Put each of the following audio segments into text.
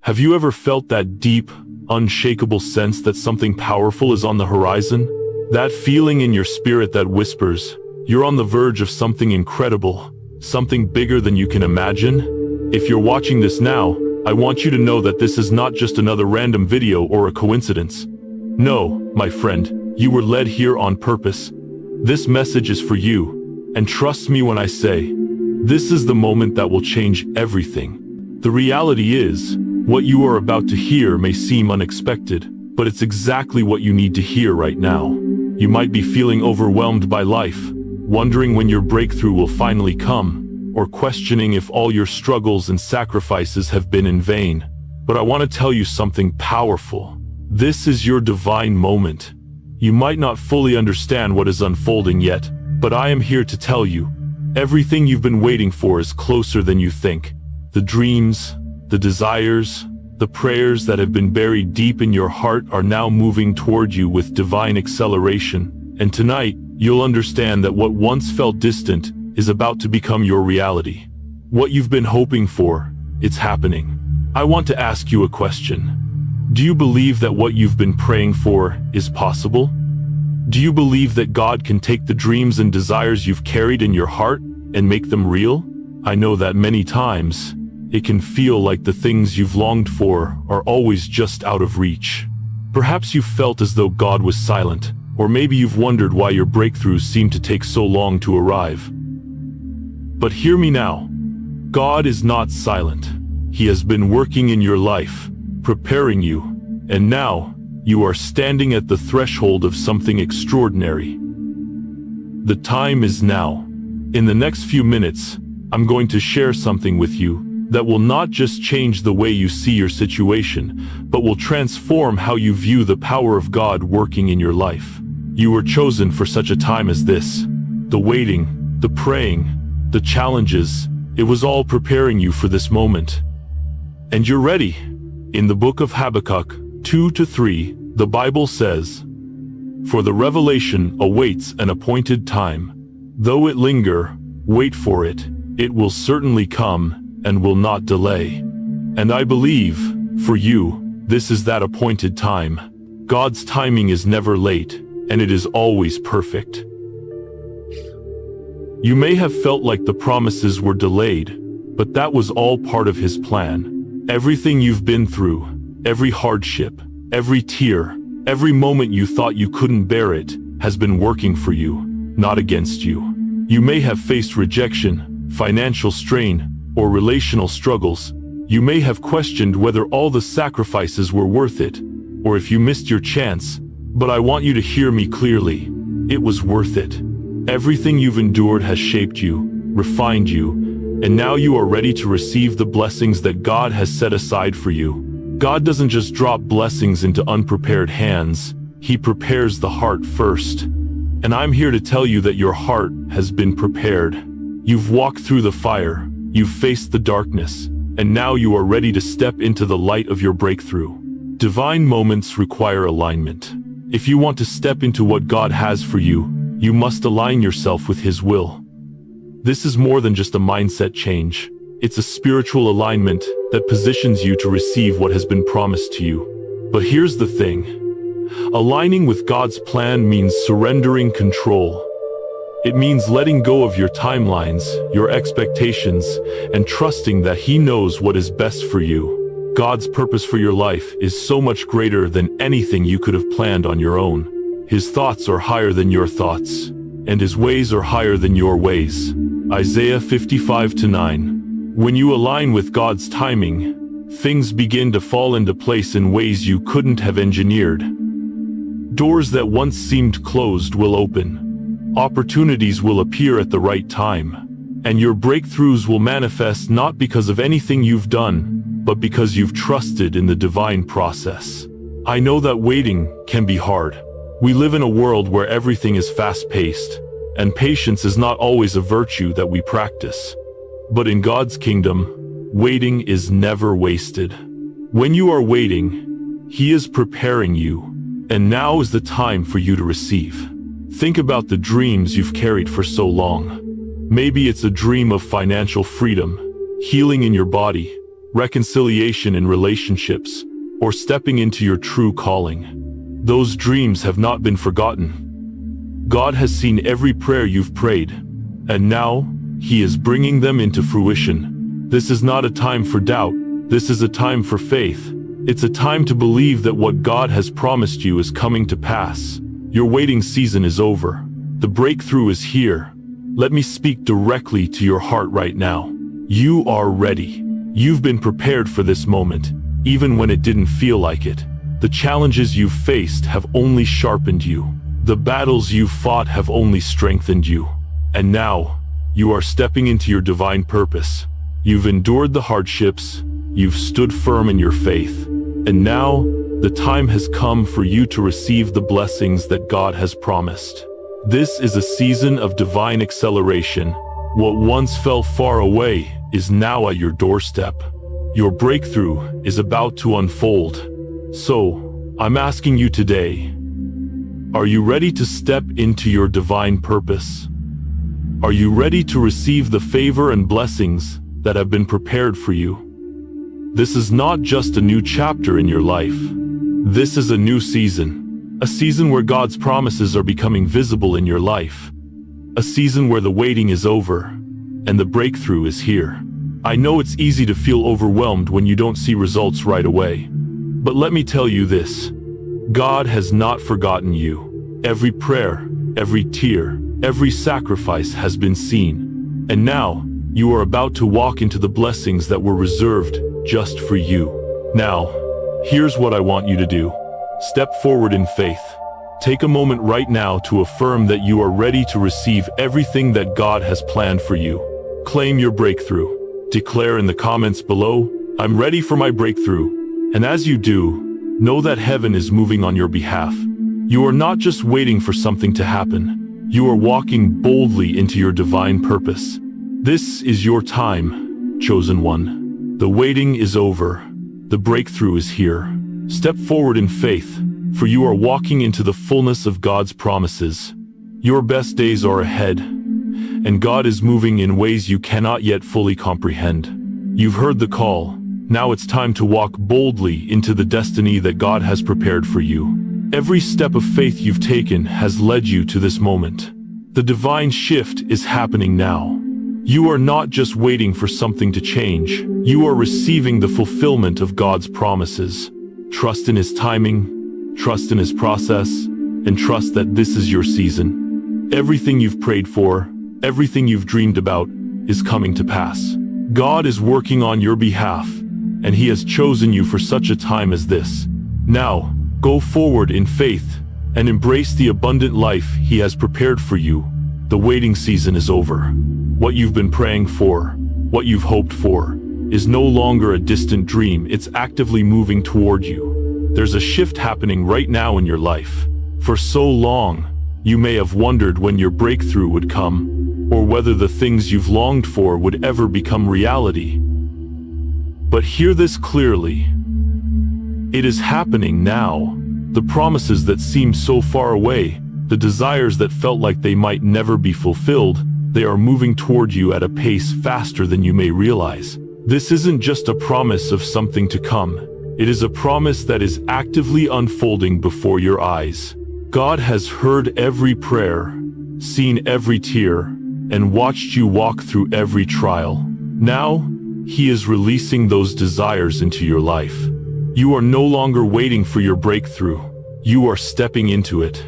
Have you ever felt that deep, unshakable sense that something powerful is on the horizon? That feeling in your spirit that whispers, you're on the verge of something incredible, something bigger than you can imagine? If you're watching this now, I want you to know that this is not just another random video or a coincidence. No, my friend, you were led here on purpose. This message is for you, and trust me when I say, this is the moment that will change everything. The reality is, what you are about to hear may seem unexpected, but it's exactly what you need to hear right now. You might be feeling overwhelmed by life, wondering when your breakthrough will finally come, or questioning if all your struggles and sacrifices have been in vain. But I want to tell you something powerful. This is your divine moment. You might not fully understand what is unfolding yet, but I am here to tell you, everything you've been waiting for is closer than you think. The dreams, the desires, the prayers that have been buried deep in your heart are now moving toward you with divine acceleration. And tonight, you'll understand that what once felt distant is about to become your reality. What you've been hoping for, it's happening. I want to ask you a question. Do you believe that what you've been praying for is possible? Do you believe that God can take the dreams and desires you've carried in your heart and make them real? I know that many times, it can feel like the things you've longed for are always just out of reach. Perhaps you've felt as though God was silent, or maybe you've wondered why your breakthroughs seem to take so long to arrive. But hear me now. God is not silent. He has been working in your life, preparing you, and now you are standing at the threshold of something extraordinary. The time is now. In the next few minutes, I'm going to share something with you that will not just change the way you see your situation, but will transform how you view the power of God working in your life. You were chosen for such a time as this. The waiting, the praying, the challenges, it was all preparing you for this moment. And you're ready. In the book of Habakkuk 2-3, the Bible says, "For the revelation awaits an appointed time. Though it linger, wait for it. It will certainly come and will not delay." And I believe, for you, this is that appointed time. God's timing is never late, and it is always perfect. You may have felt like the promises were delayed, but that was all part of His plan. Everything you've been through, every hardship, every tear, every moment you thought you couldn't bear it, has been working for you, not against you. You may have faced rejection, financial strain, or relational struggles. You may have questioned whether all the sacrifices were worth it, or if you missed your chance, but I want you to hear me clearly. It was worth it. Everything you've endured has shaped you, refined you, and now you are ready to receive the blessings that God has set aside for you. God doesn't just drop blessings into unprepared hands, He prepares the heart first. And I'm here to tell you that your heart has been prepared. You've walked through the fire, you've faced the darkness, and now you are ready to step into the light of your breakthrough. Divine moments require alignment. If you want to step into what God has for you, you must align yourself with His will. This is more than just a mindset change. It's a spiritual alignment that positions you to receive what has been promised to you. But here's the thing. Aligning with God's plan means surrendering control. It means letting go of your timelines, your expectations, and trusting that He knows what is best for you. God's purpose for your life is so much greater than anything you could have planned on your own. His thoughts are higher than your thoughts, and His ways are higher than your ways. Isaiah 55:9. When you align with God's timing, things begin to fall into place in ways you couldn't have engineered. Doors that once seemed closed will open. Opportunities will appear at the right time. And your breakthroughs will manifest not because of anything you've done, but because you've trusted in the divine process. I know that waiting can be hard. We live in a world where everything is fast-paced, and patience is not always a virtue that we practice. But in God's kingdom, waiting is never wasted. When you are waiting, He is preparing you, and now is the time for you to receive. Think about the dreams you've carried for so long. Maybe it's a dream of financial freedom, healing in your body, reconciliation in relationships, or stepping into your true calling. Those dreams have not been forgotten. God has seen every prayer you've prayed, and now He is bringing them into fruition. This is not a time for doubt. This is a time for faith. It's a time to believe that what God has promised you is coming to pass. Your waiting season is over. The breakthrough is here. Let me speak directly to your heart right now. You are ready. You've been prepared for this moment, even when it didn't feel like it. The challenges you've faced have only sharpened you. The battles you've fought have only strengthened you. And now, you are stepping into your divine purpose. You've endured the hardships, you've stood firm in your faith, and now, the time has come for you to receive the blessings that God has promised. This is a season of divine acceleration. What once felt far away is now at your doorstep. Your breakthrough is about to unfold. So, I'm asking you today, are you ready to step into your divine purpose? Are you ready to receive the favor and blessings that have been prepared for you? This is not just a new chapter in your life. This is a new season. A season where God's promises are becoming visible in your life. A season where the waiting is over, and the breakthrough is here. I know it's easy to feel overwhelmed when you don't see results right away. But let me tell you this, God has not forgotten you. Every prayer, every tear, every sacrifice has been seen. And now, you are about to walk into the blessings that were reserved just for you. Now, here's what I want you to do. Step forward in faith. Take a moment right now to affirm that you are ready to receive everything that God has planned for you. Claim your breakthrough. Declare in the comments below, I'm ready for my breakthrough. And as you do, know that heaven is moving on your behalf. You are not just waiting for something to happen. You are walking boldly into your divine purpose. This is your time, chosen one. The waiting is over. The breakthrough is here. Step forward in faith, for you are walking into the fullness of God's promises. Your best days are ahead, and God is moving in ways you cannot yet fully comprehend. You've heard the call. Now it's time to walk boldly into the destiny that God has prepared for you. Every step of faith you've taken has led you to this moment. The divine shift is happening now. You are not just waiting for something to change. You are receiving the fulfillment of God's promises. Trust in His timing, trust in His process, and trust that this is your season. Everything you've prayed for, everything you've dreamed about, is coming to pass. God is working on your behalf, and He has chosen you for such a time as this. Now, go forward in faith and embrace the abundant life He has prepared for you. The waiting season is over. What you've been praying for, what you've hoped for, is no longer a distant dream. It's actively moving toward you. There's a shift happening right now in your life. For so long, you may have wondered when your breakthrough would come, or whether the things you've longed for would ever become reality. But hear this clearly. It is happening now. The promises that seemed so far away, the desires that felt like they might never be fulfilled, they are moving toward you at a pace faster than you may realize. This isn't just a promise of something to come. It is a promise that is actively unfolding before your eyes. God has heard every prayer, seen every tear, and watched you walk through every trial. Now, He is releasing those desires into your life. You are no longer waiting for your breakthrough. You are stepping into it.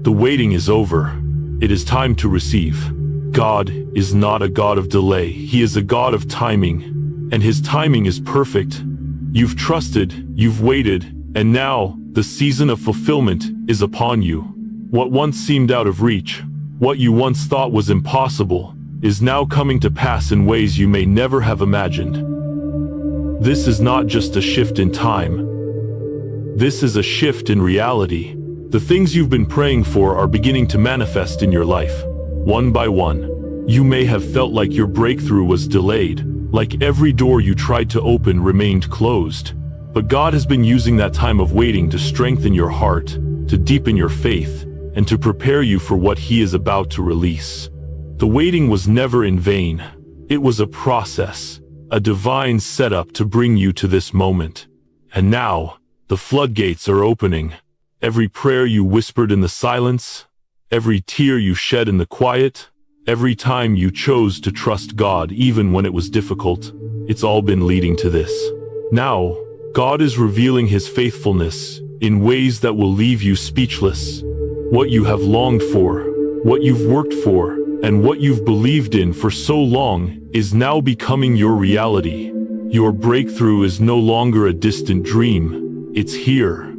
The waiting is over. It is time to receive. God is not a God of delay. He is a God of timing, and His timing is perfect. You've trusted, you've waited, and now the season of fulfillment is upon you. What once seemed out of reach, what you once thought was impossible, is now coming to pass in ways you may never have imagined. This is not just a shift in time. This is a shift in reality. The things you've been praying for are beginning to manifest in your life, one by one. You may have felt like your breakthrough was delayed, like every door you tried to open remained closed. But God has been using that time of waiting to strengthen your heart, to deepen your faith, and to prepare you for what He is about to release. The waiting was never in vain. It was a process. a divine setup to bring you to this moment. And now, the floodgates are opening. Every prayer you whispered in the silence, every tear you shed in the quiet, every time you chose to trust God even when it was difficult, it's all been leading to this. Now, God is revealing His faithfulness in ways that will leave you speechless. What you have longed for, what you've worked for, and what you've believed in for so long is now becoming your reality. Your breakthrough is no longer a distant dream. It's here.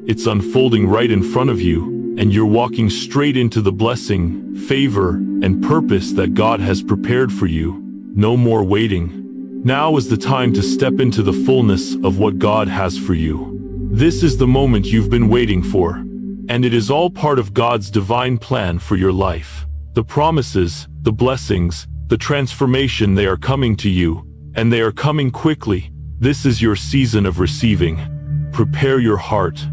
It's unfolding right in front of you, and you're walking straight into the blessing, favor, and purpose that God has prepared for you. No more waiting. Now is the time to step into the fullness of what God has for you. This is the moment you've been waiting for, and it is all part of God's divine plan for your life. The promises, the blessings, the transformation, they are coming to you, and they are coming quickly. This is your season of receiving. Prepare your heart,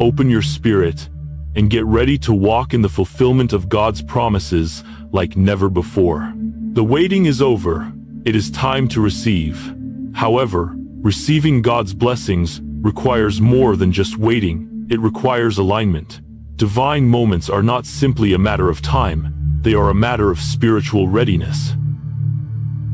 open your spirit, and get ready to walk in the fulfillment of God's promises like never before. The waiting is over. It is time to receive. However, receiving God's blessings requires more than just waiting. It requires alignment. Divine moments are not simply a matter of time. They are a matter of spiritual readiness.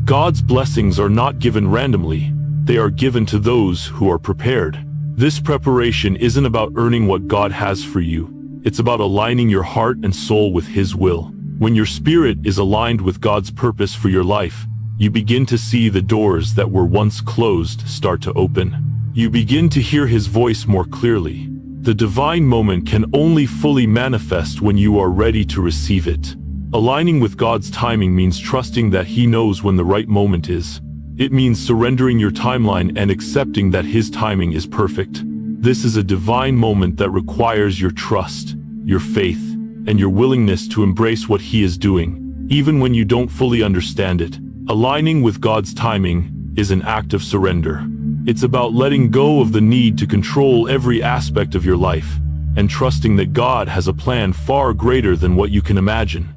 God's blessings are not given randomly. They are given to those who are prepared. This preparation isn't about earning what God has for you. It's about aligning your heart and soul with His will. When your spirit is aligned with God's purpose for your life, you begin to see the doors that were once closed start to open. You begin to hear His voice more clearly. The divine moment can only fully manifest when you are ready to receive it. Aligning with God's timing means trusting that He knows when the right moment is. It means surrendering your timeline and accepting that His timing is perfect. This is a divine moment that requires your trust, your faith, and your willingness to embrace what He is doing, even when you don't fully understand it. Aligning with God's timing is an act of surrender. It's about letting go of the need to control every aspect of your life and trusting that God has a plan far greater than what you can imagine.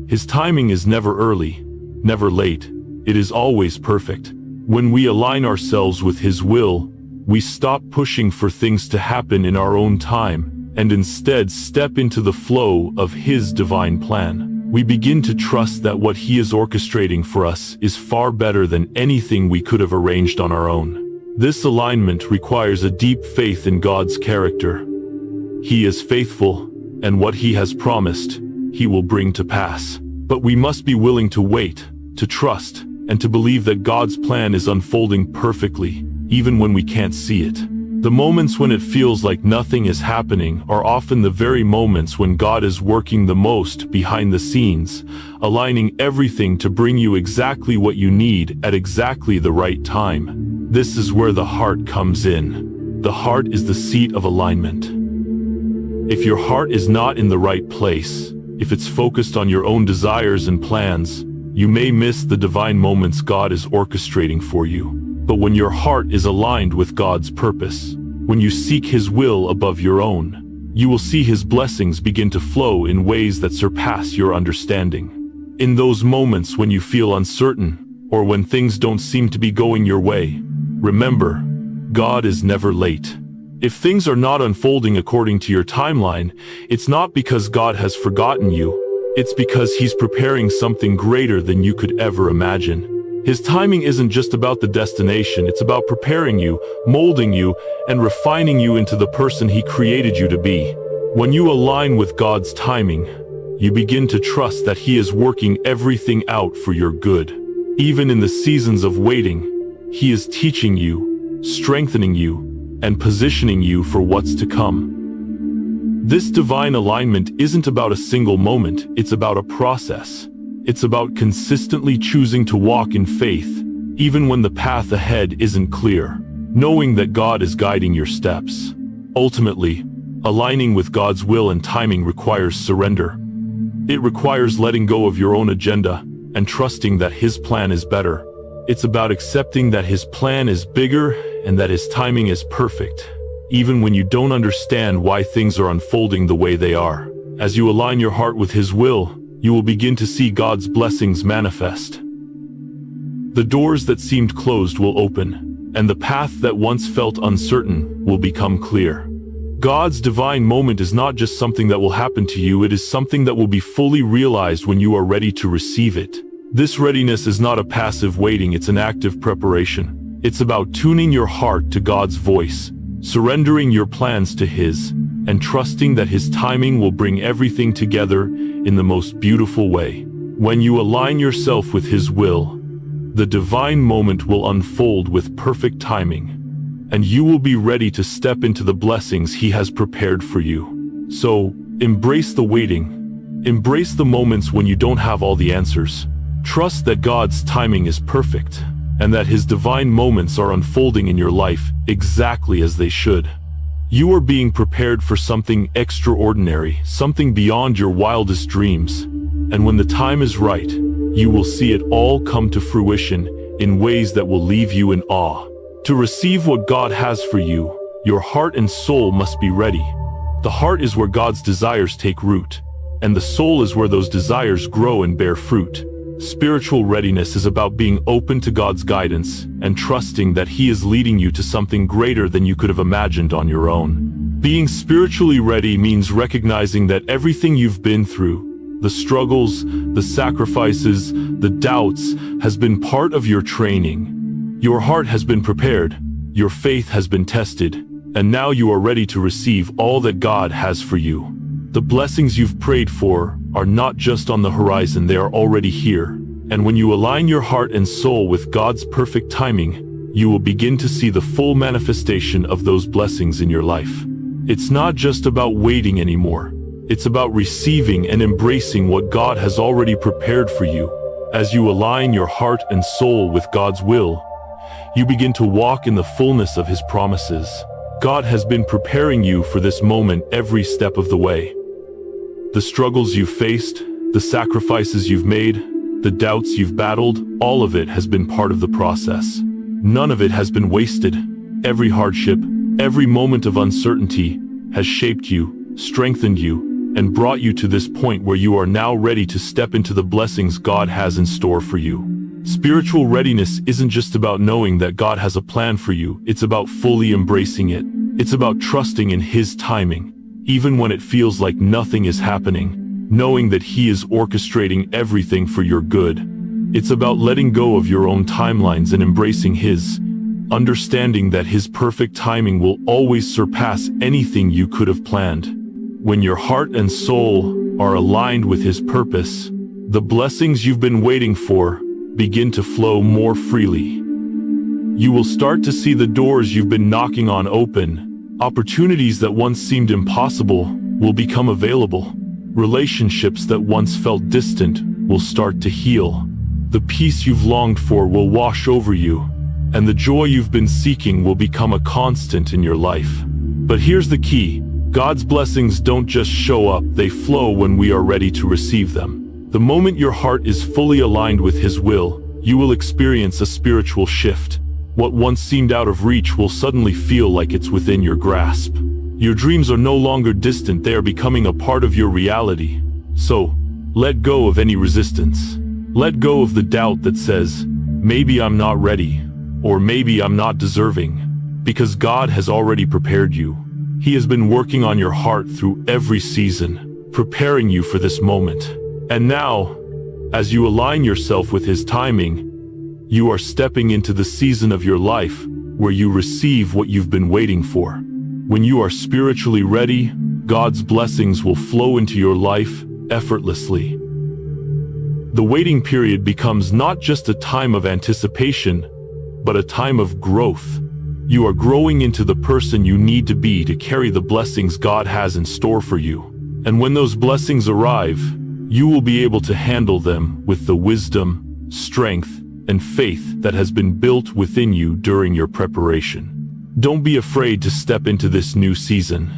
His timing is never early, never late. It is always perfect. When we align ourselves with His will, we stop pushing for things to happen in our own time and instead step into the flow of His divine plan. We begin to trust that what He is orchestrating for us is far better than anything we could have arranged on our own. This alignment requires a deep faith in God's character. He is faithful, and what He has promised, He will bring to pass. But we must be willing to wait, to trust, and to believe that God's plan is unfolding perfectly, even when we can't see it. The moments when it feels like nothing is happening are often the very moments when God is working the most behind the scenes, aligning everything to bring you exactly what you need at exactly the right time. This is where the heart comes in. The heart is the seat of alignment. If your heart is not in the right place, if it's focused on your own desires and plans, you may miss the divine moments God is orchestrating for you. But when your heart is aligned with God's purpose, when you seek His will above your own, you will see His blessings begin to flow in ways that surpass your understanding. In those moments when you feel uncertain, or when things don't seem to be going your way, remember, God is never late. If things are not unfolding according to your timeline, it's not because God has forgotten you. It's because He's preparing something greater than you could ever imagine. His timing isn't just about the destination, it's about preparing you, molding you, and refining you into the person He created you to be. When you align with God's timing, you begin to trust that He is working everything out for your good. Even in the seasons of waiting, He is teaching you, strengthening you, and positioning you for what's to come. This divine alignment isn't about a single moment, it's about a process. It's about consistently choosing to walk in faith, even when the path ahead isn't clear, knowing that God is guiding your steps. Ultimately, aligning with God's will and timing requires surrender. It requires letting go of your own agenda and trusting that His plan is better. It's about accepting that His plan is bigger and that His timing is perfect, even when you don't understand why things are unfolding the way they are. As you align your heart with His will, you will begin to see God's blessings manifest. The doors that seemed closed will open, and the path that once felt uncertain will become clear. God's divine moment is not just something that will happen to you, it is something that will be fully realized when you are ready to receive it. This readiness is not a passive waiting, it's an active preparation. It's about tuning your heart to God's voice, surrendering your plans to His, and trusting that His timing will bring everything together in the most beautiful way. When you align yourself with His will, the divine moment will unfold with perfect timing, and you will be ready to step into the blessings He has prepared for you. So, embrace the waiting. Embrace the moments when you don't have all the answers. Trust that God's timing is perfect, and that His divine moments are unfolding in your life exactly as they should. You are being prepared for something extraordinary, something beyond your wildest dreams. And when the time is right, you will see it all come to fruition in ways that will leave you in awe. To receive what God has for you, your heart and soul must be ready. The heart is where God's desires take root, and the soul is where those desires grow and bear fruit. Spiritual readiness is about being open to God's guidance and trusting that He is leading you to something greater than you could have imagined on your own. Being spiritually ready means recognizing that everything you've been through, the struggles, the sacrifices, the doubts, has been part of your training. Your heart has been prepared, your faith has been tested, and now you are ready to receive all that God has for you. The blessings you've prayed for are not just on the horizon, they are already here. And when you align your heart and soul with God's perfect timing, you will begin to see the full manifestation of those blessings in your life. It's not just about waiting anymore. It's about receiving and embracing what God has already prepared for you. As you align your heart and soul with God's will, you begin to walk in the fullness of His promises. God has been preparing you for this moment every step of the way. The struggles you've faced, the sacrifices you've made, the doubts you've battled, all of it has been part of the process. None of it has been wasted. Every hardship, every moment of uncertainty has shaped you, strengthened you, and brought you to this point where you are now ready to step into the blessings God has in store for you. Spiritual readiness isn't just about knowing that God has a plan for you, it's about fully embracing it. It's about trusting in His timing, even when it feels like nothing is happening, knowing that He is orchestrating everything for your good. It's about letting go of your own timelines and embracing His, understanding that His perfect timing will always surpass anything you could have planned. When your heart and soul are aligned with His purpose, the blessings you've been waiting for begin to flow more freely. You will start to see the doors you've been knocking on open. Opportunities that once seemed impossible will become available. Relationships that once felt distant will start to heal. The peace you've longed for will wash over you, and the joy you've been seeking will become a constant in your life. But here's the key: God's blessings don't just show up, they flow when we are ready to receive them. The moment your heart is fully aligned with His will, you will experience a spiritual shift. What once seemed out of reach will suddenly feel like it's within your grasp. Your dreams are no longer distant, they are becoming a part of your reality. So, let go of any resistance. Let go of the doubt that says, maybe I'm not ready, or maybe I'm not deserving, because God has already prepared you. He has been working on your heart through every season, preparing you for this moment. And now, as you align yourself with His timing, you are stepping into the season of your life where you receive what you've been waiting for. When you are spiritually ready, God's blessings will flow into your life effortlessly. The waiting period becomes not just a time of anticipation, but a time of growth. You are growing into the person you need to be to carry the blessings God has in store for you. And when those blessings arrive, you will be able to handle them with the wisdom, strength, and faith that has been built within you during your preparation. Don't be afraid to step into this new season.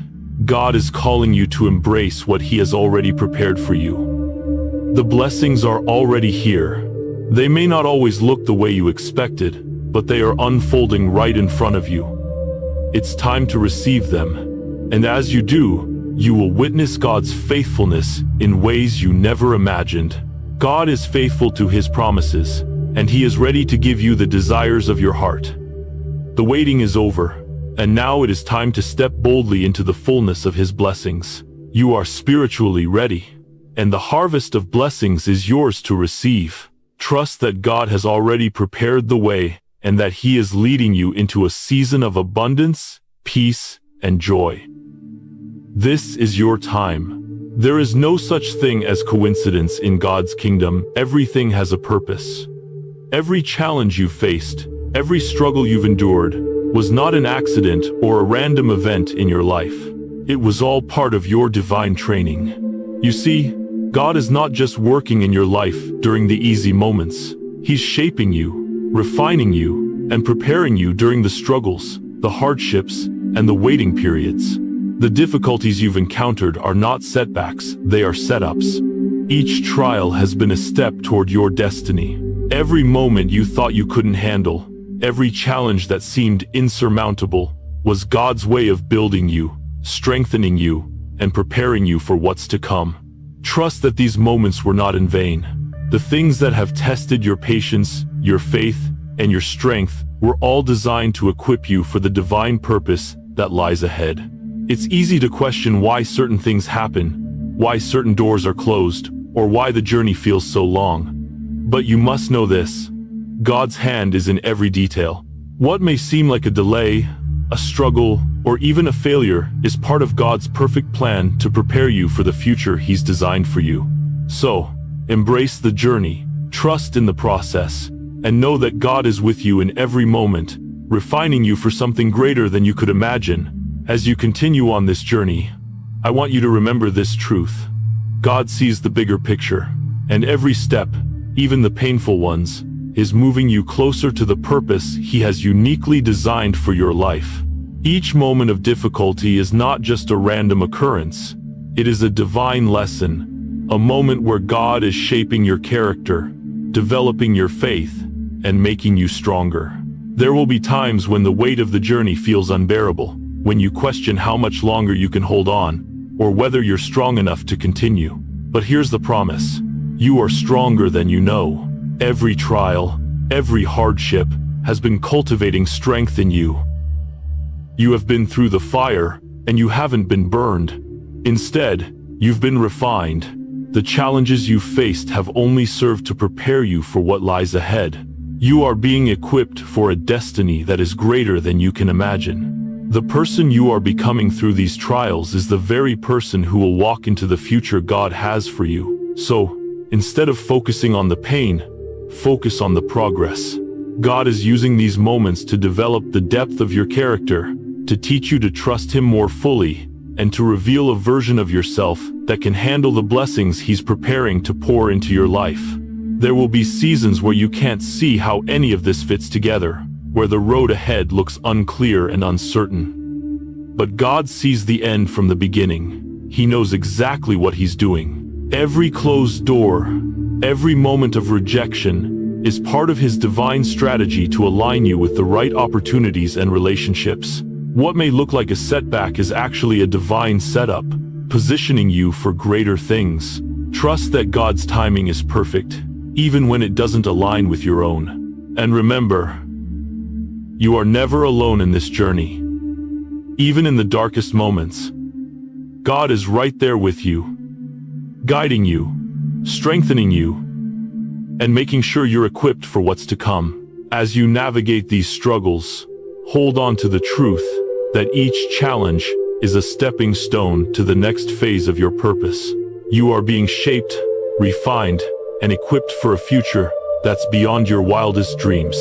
God is calling you to embrace what He has already prepared for you. The blessings are already here. They may not always look the way you expected, but they are unfolding right in front of you. It's time to receive them. And as you do, you will witness God's faithfulness in ways you never imagined. God is faithful to His promises, and He is ready to give you the desires of your heart. The waiting is over, and now it is time to step boldly into the fullness of His blessings. You are spiritually ready, and the harvest of blessings is yours to receive. Trust that God has already prepared the way, and that He is leading you into a season of abundance, peace, and joy. This is your time. There is no such thing as coincidence in God's kingdom. Everything has a purpose. Every challenge you faced, every struggle you've endured, was not an accident or a random event in your life. It was all part of your divine training. You see, God is not just working in your life during the easy moments. He's shaping you, refining you, and preparing you during the struggles, the hardships, and the waiting periods. The difficulties you've encountered are not setbacks, they are setups. Each trial has been a step toward your destiny. Every moment you thought you couldn't handle, every challenge that seemed insurmountable, was God's way of building you, strengthening you, and preparing you for what's to come. Trust that these moments were not in vain. The things that have tested your patience, your faith, and your strength were all designed to equip you for the divine purpose that lies ahead. It's easy to question why certain things happen, why certain doors are closed, or why the journey feels so long. But you must know this: God's hand is in every detail. What may seem like a delay, a struggle, or even a failure is part of God's perfect plan to prepare you for the future He's designed for you. So, embrace the journey, trust in the process, and know that God is with you in every moment, refining you for something greater than you could imagine. As you continue on this journey, I want you to remember this truth: God sees the bigger picture, and every step, even the painful ones, is moving you closer to the purpose He has uniquely designed for your life. Each moment of difficulty is not just a random occurrence. It is a divine lesson, a moment where God is shaping your character, developing your faith, and making you stronger. There will be times when the weight of the journey feels unbearable, when you question how much longer you can hold on, or whether you're strong enough to continue. But here's the promise: you are stronger than you know. Every trial, every hardship, has been cultivating strength in you. You have been through the fire, and you haven't been burned. Instead, you've been refined. The challenges you've faced have only served to prepare you for what lies ahead. You are being equipped for a destiny that is greater than you can imagine. The person you are becoming through these trials is the very person who will walk into the future God has for you. So, instead of focusing on the pain, focus on the progress. God is using these moments to develop the depth of your character, to teach you to trust Him more fully, and to reveal a version of yourself that can handle the blessings He's preparing to pour into your life. There will be seasons where you can't see how any of this fits together, where the road ahead looks unclear and uncertain. But God sees the end from the beginning. He knows exactly what He's doing. Every closed door, every moment of rejection, is part of His divine strategy to align you with the right opportunities and relationships. What may look like a setback is actually a divine setup, positioning you for greater things. Trust that God's timing is perfect, even when it doesn't align with your own. And remember, you are never alone in this journey. Even in the darkest moments, God is right there with you, guiding you, strengthening you, and making sure you're equipped for what's to come. As you navigate these struggles, hold on to the truth that each challenge is a stepping stone to the next phase of your purpose. You are being shaped, refined, and equipped for a future that's beyond your wildest dreams.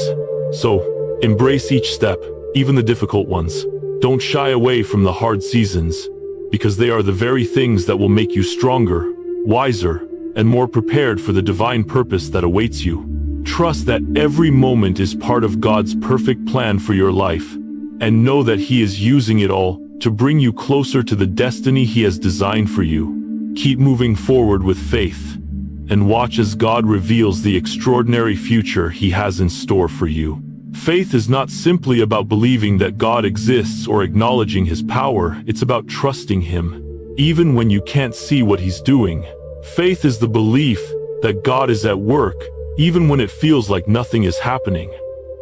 So, embrace each step, even the difficult ones. Don't shy away from the hard seasons, because they are the very things that will make you stronger, wiser, and more prepared for the divine purpose that awaits you. Trust that every moment is part of God's perfect plan for your life, and know that He is using it all to bring you closer to the destiny He has designed for you. Keep moving forward with faith, and watch as God reveals the extraordinary future He has in store for you. Faith is not simply about believing that God exists or acknowledging His power. It's about trusting Him, even when you can't see what He's doing. Faith is the belief that God is at work, even when it feels like nothing is happening.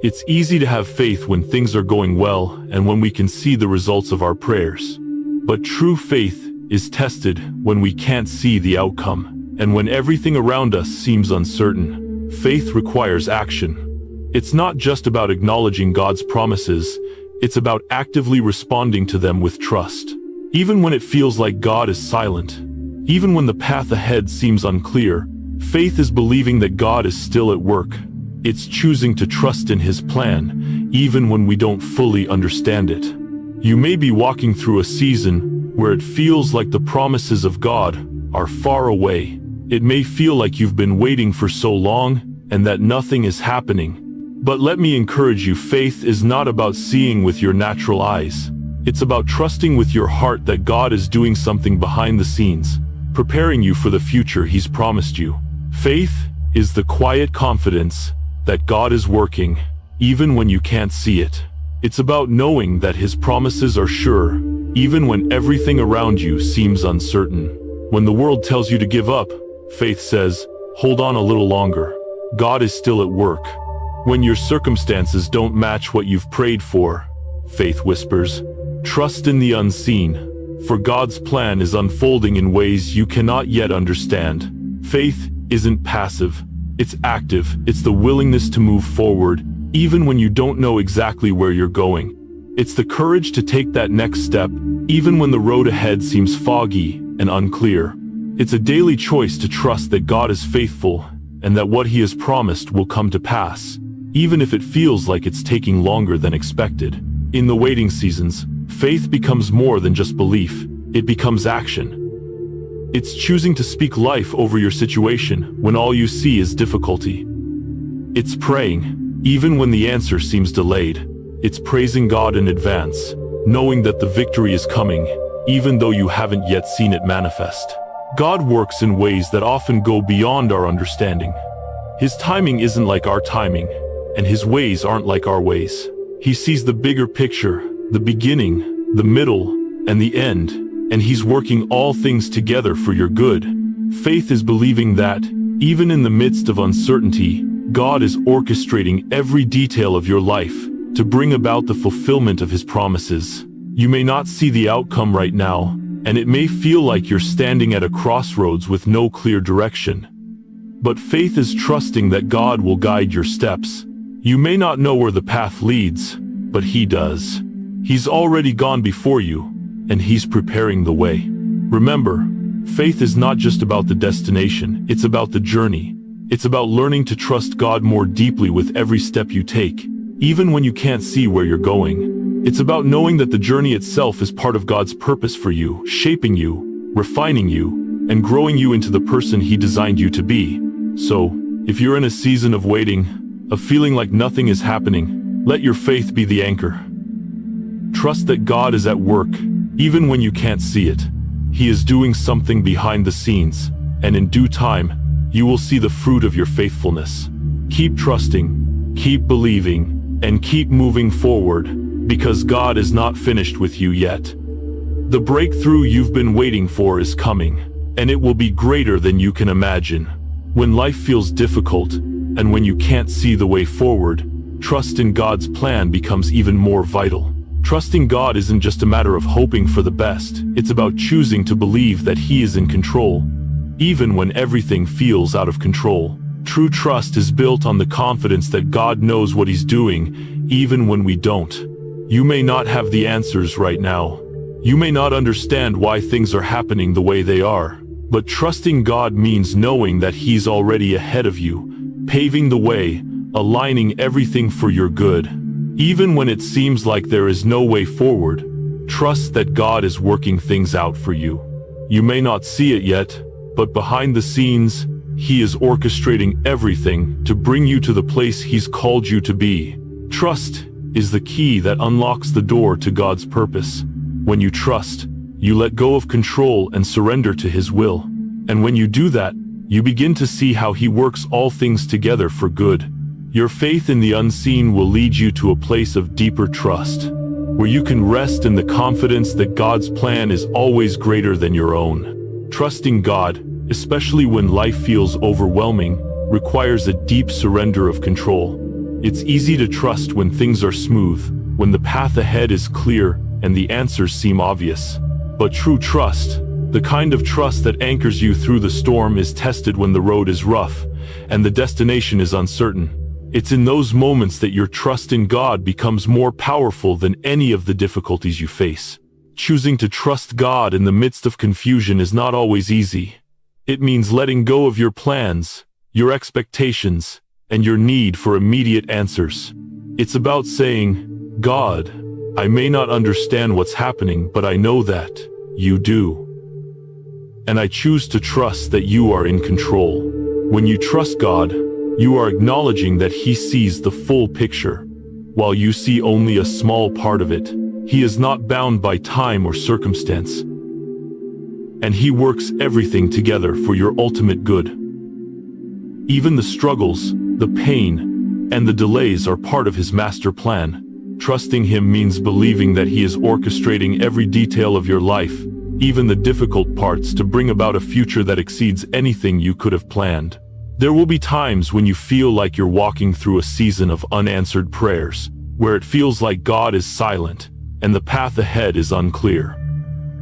It's easy to have faith when things are going well and when we can see the results of our prayers. But true faith is tested when we can't see the outcome, and when everything around us seems uncertain. Faith requires action. It's not just about acknowledging God's promises, it's about actively responding to them with trust. Even when it feels like God is silent, even when the path ahead seems unclear, faith is believing that God is still at work. It's choosing to trust in His plan, even when we don't fully understand it. You may be walking through a season where it feels like the promises of God are far away. It may feel like you've been waiting for so long and that nothing is happening. But let me encourage you, faith is not about seeing with your natural eyes. It's about trusting with your heart that God is doing something behind the scenes, preparing you for the future He's promised you. Faith is the quiet confidence that God is working, even when you can't see it. It's about knowing that His promises are sure, even when everything around you seems uncertain. When the world tells you to give up, faith says, hold on a little longer. God is still at work. When your circumstances don't match what you've prayed for, faith whispers, trust in the unseen, for God's plan is unfolding in ways you cannot yet understand. Faith isn't passive, it's active. It's the willingness to move forward, even when you don't know exactly where you're going. It's the courage to take that next step, even when the road ahead seems foggy and unclear. It's a daily choice to trust that God is faithful and that what He has promised will come to pass, even if it feels like it's taking longer than expected. In the waiting seasons, faith becomes more than just belief, it becomes action. It's choosing to speak life over your situation when all you see is difficulty. It's praying, even when the answer seems delayed. It's praising God in advance, knowing that the victory is coming, even though you haven't yet seen it manifest. God works in ways that often go beyond our understanding. His timing isn't like our timing, and His ways aren't like our ways. He sees the bigger picture, the beginning, the middle, and the end, and He's working all things together for your good. Faith is believing that, even in the midst of uncertainty, God is orchestrating every detail of your life to bring about the fulfillment of His promises. You may not see the outcome right now, and it may feel like you're standing at a crossroads with no clear direction. But faith is trusting that God will guide your steps. You may not know where the path leads, but He does. He's already gone before you, and He's preparing the way. Remember, faith is not just about the destination, it's about the journey. It's about learning to trust God more deeply with every step you take, even when you can't see where you're going. It's about knowing that the journey itself is part of God's purpose for you, shaping you, refining you, and growing you into the person He designed you to be. So, if you're in a season of waiting, of feeling like nothing is happening, let your faith be the anchor. Trust that God is at work, even when you can't see it. He is doing something behind the scenes, and in due time, you will see the fruit of your faithfulness. Keep trusting, keep believing, and keep moving forward, because God is not finished with you yet. The breakthrough you've been waiting for is coming, and it will be greater than you can imagine. When life feels difficult, and when you can't see the way forward, trust in God's plan becomes even more vital. Trusting God isn't just a matter of hoping for the best, it's about choosing to believe that He is in control, even when everything feels out of control. True trust is built on the confidence that God knows what He's doing, even when we don't. You may not have the answers right now. You may not understand why things are happening the way they are. But trusting God means knowing that He's already ahead of you, paving the way, aligning everything for your good. Even when it seems like there is no way forward, trust that God is working things out for you. You may not see it yet, but behind the scenes, He is orchestrating everything to bring you to the place He's called you to be. Trust is the key that unlocks the door to God's purpose. When you trust, you let go of control and surrender to His will. And when you do that, you begin to see how He works all things together for good. Your faith in the unseen will lead you to a place of deeper trust, where you can rest in the confidence that God's plan is always greater than your own. Trusting God, especially when life feels overwhelming, requires a deep surrender of control. It's easy to trust when things are smooth, when the path ahead is clear and the answers seem obvious. But true trust, the kind of trust that anchors you through the storm, is tested when the road is rough and the destination is uncertain. It's in those moments that your trust in God becomes more powerful than any of the difficulties you face. Choosing to trust God in the midst of confusion is not always easy. It means letting go of your plans, your expectations, and your need for immediate answers. It's about saying, God, I may not understand what's happening, but I know that you do. And I choose to trust that you are in control. When you trust God, you are acknowledging that He sees the full picture. While you see only a small part of it, He is not bound by time or circumstance. And He works everything together for your ultimate good. Even the struggles, the pain, and the delays are part of His master plan. Trusting Him means believing that He is orchestrating every detail of your life, even the difficult parts, to bring about a future that exceeds anything you could have planned. There will be times when you feel like you're walking through a season of unanswered prayers, where it feels like God is silent and the path ahead is unclear.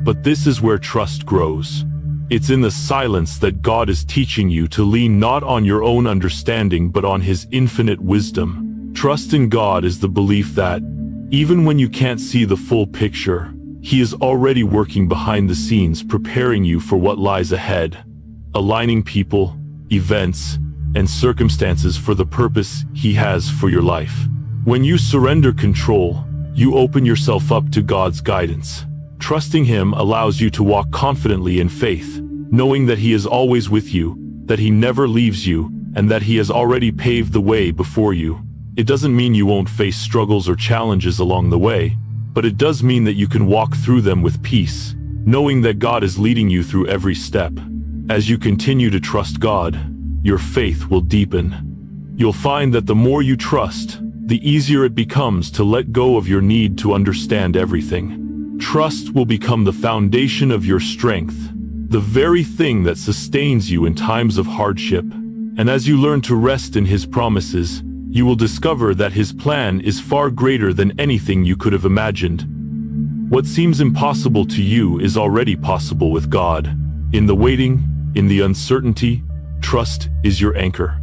But this is where trust grows. It's in the silence that God is teaching you to lean not on your own understanding but on His infinite wisdom. Trust in God is the belief that, even when you can't see the full picture, He is already working behind the scenes, preparing you for what lies ahead, aligning people, events, and circumstances for the purpose He has for your life. When you surrender control, you open yourself up to God's guidance. Trusting Him allows you to walk confidently in faith, knowing that He is always with you, that He never leaves you, and that He has already paved the way before you. It doesn't mean you won't face struggles or challenges along the way, but it does mean that you can walk through them with peace, knowing that God is leading you through every step. As you continue to trust God, your faith will deepen. You'll find that the more you trust, the easier it becomes to let go of your need to understand everything. Trust will become the foundation of your strength, the very thing that sustains you in times of hardship. And as you learn to rest in His promises, you will discover that His plan is far greater than anything you could have imagined. What seems impossible to you is already possible with God. In the waiting, in the uncertainty, trust is your anchor.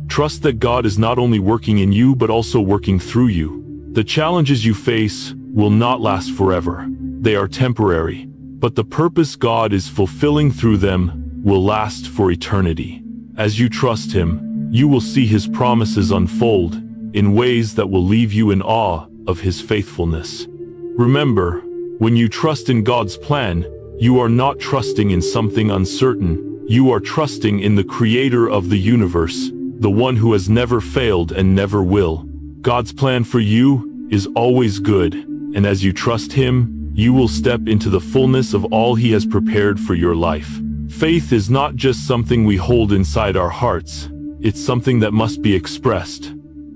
Trust that God is not only working in you but also working through you. The challenges you face will not last forever. They are temporary, but the purpose God is fulfilling through them will last for eternity. As you trust Him, you will see His promises unfold in ways that will leave you in awe of His faithfulness. Remember, when you trust in God's plan, you are not trusting in something uncertain. You are trusting in the Creator of the universe, the one who has never failed and never will. God's plan for you is always good, and as you trust Him, you will step into the fullness of all He has prepared for your life. Faith is not just something we hold inside our hearts. It's something that must be expressed.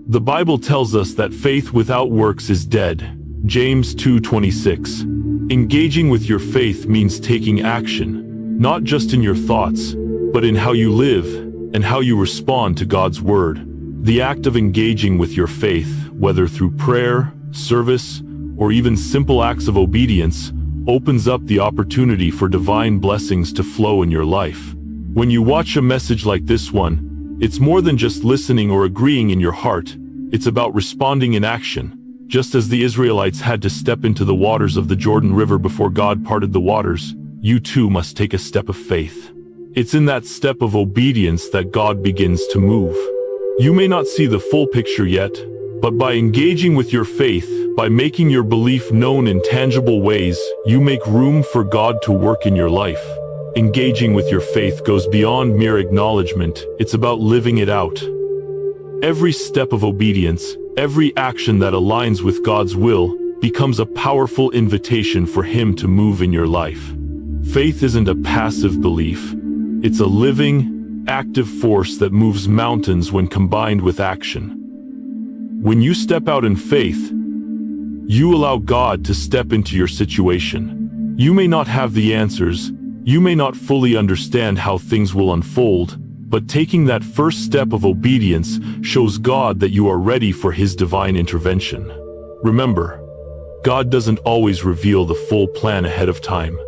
The Bible tells us that faith without works is dead. James 2:26. Engaging with your faith means taking action, not just in your thoughts, but in how you live and how you respond to God's word. The act of engaging with your faith, whether through prayer, service, or even simple acts of obedience, opens up the opportunity for divine blessings to flow in your life. When you watch a message like this one, it's more than just listening or agreeing in your heart. It's about responding in action. Just as the Israelites had to step into the waters of the Jordan River before God parted the waters, you too must take a step of faith. It's in that step of obedience that God begins to move. You may not see the full picture yet, but by engaging with your faith, by making your belief known in tangible ways, you make room for God to work in your life. Engaging with your faith goes beyond mere acknowledgement. It's about living it out. Every step of obedience, every action that aligns with God's will, becomes a powerful invitation for Him to move in your life. Faith isn't a passive belief. It's a living, active force that moves mountains when combined with action. When you step out in faith, you allow God to step into your situation. You may not have the answers. You may not fully understand how things will unfold, But taking that first step of obedience shows God that you are ready for His divine intervention. Remember, God doesn't always reveal the full plan ahead of time.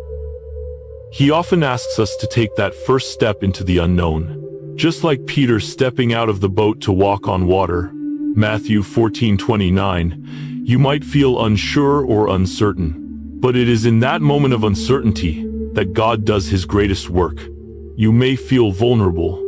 He often asks us to take that first step into the unknown. Just like Peter stepping out of the boat to walk on water, Matthew 14:29, you might feel unsure or uncertain. But it is in that moment of uncertainty that God does His greatest work. You may feel vulnerable,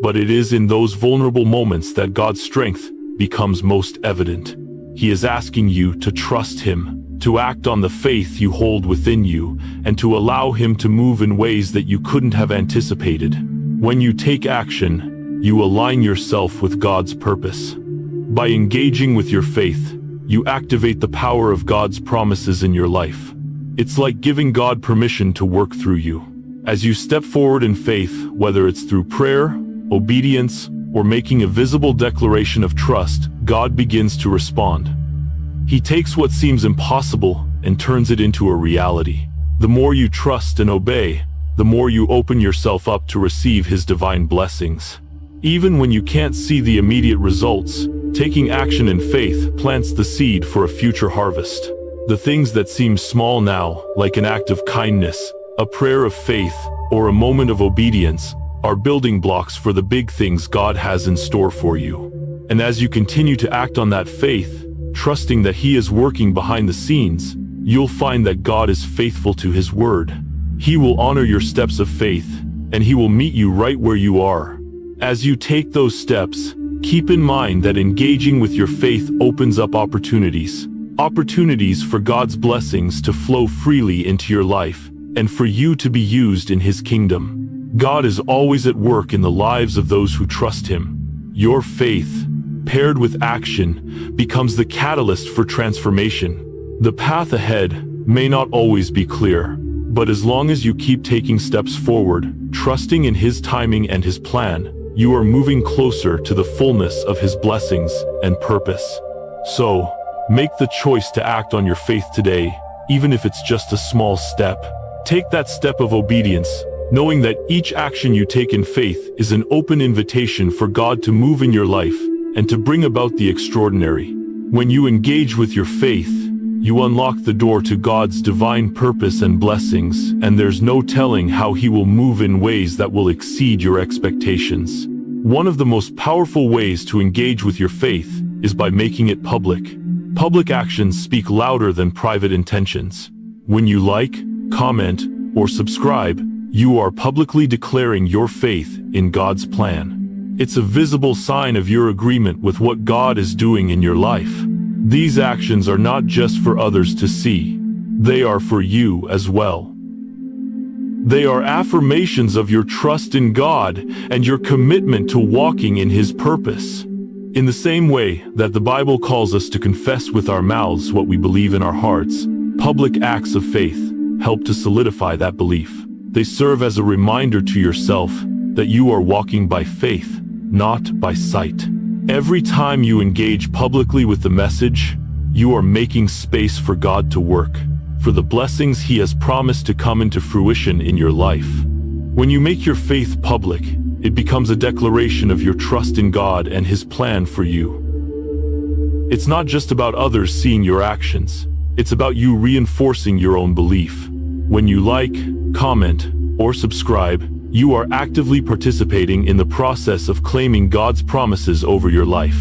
but it is in those vulnerable moments that God's strength becomes most evident. He is asking you to trust Him, to act on the faith you hold within you, and to allow Him to move in ways that you couldn't have anticipated. When you take action, you align yourself with God's purpose. By engaging with your faith, you activate the power of God's promises in your life. It's like giving God permission to work through you. As you step forward in faith, whether it's through prayer, obedience, or making a visible declaration of trust, God begins to respond. He takes what seems impossible and turns it into a reality. The more you trust and obey, the more you open yourself up to receive His divine blessings. Even when you can't see the immediate results, taking action in faith plants the seed for a future harvest. The things that seem small now, like an act of kindness, a prayer of faith, or a moment of obedience, are building blocks for the big things God has in store for you. And as you continue to act on that faith, trusting that He is working behind the scenes, you'll find that God is faithful to His word. He will honor your steps of faith, and He will meet you right where you are. As you take those steps, keep in mind that engaging with your faith opens up opportunities for God's blessings to flow freely into your life, and for you to be used in His kingdom. God is always at work in the lives of those who trust Him. Your faith, paired with action, becomes the catalyst for transformation. The path ahead may not always be clear, but as long as you keep taking steps forward, trusting in His timing and His plan, you are moving closer to the fullness of His blessings and purpose. So, make the choice to act on your faith today, even if it's just a small step. Take that step of obedience, knowing that each action you take in faith is an open invitation for God to move in your life and to bring about the extraordinary. When you engage with your faith, you unlock the door to God's divine purpose and blessings, and there's no telling how He will move in ways that will exceed your expectations. One of the most powerful ways to engage with your faith is by making it public. Public actions speak louder than private intentions. When you like, comment, or subscribe, you are publicly declaring your faith in God's plan. It's a visible sign of your agreement with what God is doing in your life. These actions are not just for others to see, they are for you as well. They are affirmations of your trust in God and your commitment to walking in His purpose. In the same way that the Bible calls us to confess with our mouths what we believe in our hearts, public acts of faith help to solidify that belief. They serve as a reminder to yourself that you are walking by faith, not by sight. Every time you engage publicly with the message, you are making space for God to work, for the blessings He has promised to come into fruition in your life. When you make your faith public, it becomes a declaration of your trust in God and His plan for you. It's not just about others seeing your actions, it's about you reinforcing your own belief. When you like, comment, or subscribe, you are actively participating in the process of claiming God's promises over your life.